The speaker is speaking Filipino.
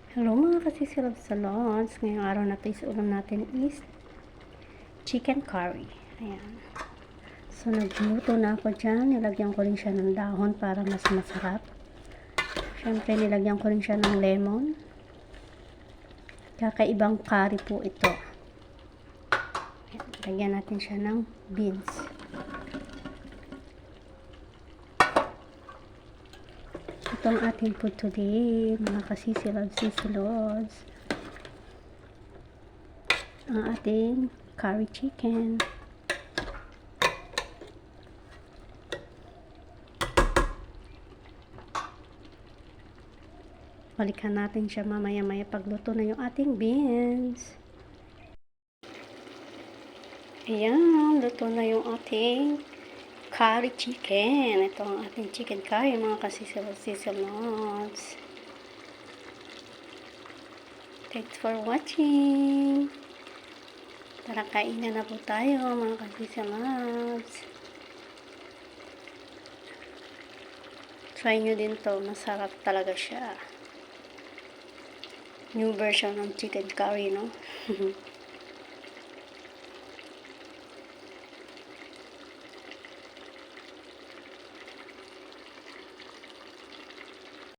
Hello mga kasisilab salons. Ngayong araw na ito, ulam natin is chicken curry. Ayan. So, nagluto na ako dyan. Nilagyan ko rin siya ng dahon para mas masarap. Siyempre, nilagyan ko rin siya ng lemon. Kakaibang curry po ito. Ayan. Lagyan natin siya ng beans. Ito ang ating food today, mga kasisilab-sisilods. Ang ating curry chicken. Balikan natin siya mamaya-maya pagluto na yung ating beans. Ayan, luto na yung ating curry chicken. Ito ang ating chicken curry, mga kasisilab-sisilods. Thanks for watching. Tara, kainan na po tayo, mga kasisilabs. Try nyo din to, masarap talaga siya. New version ng chicken curry, no?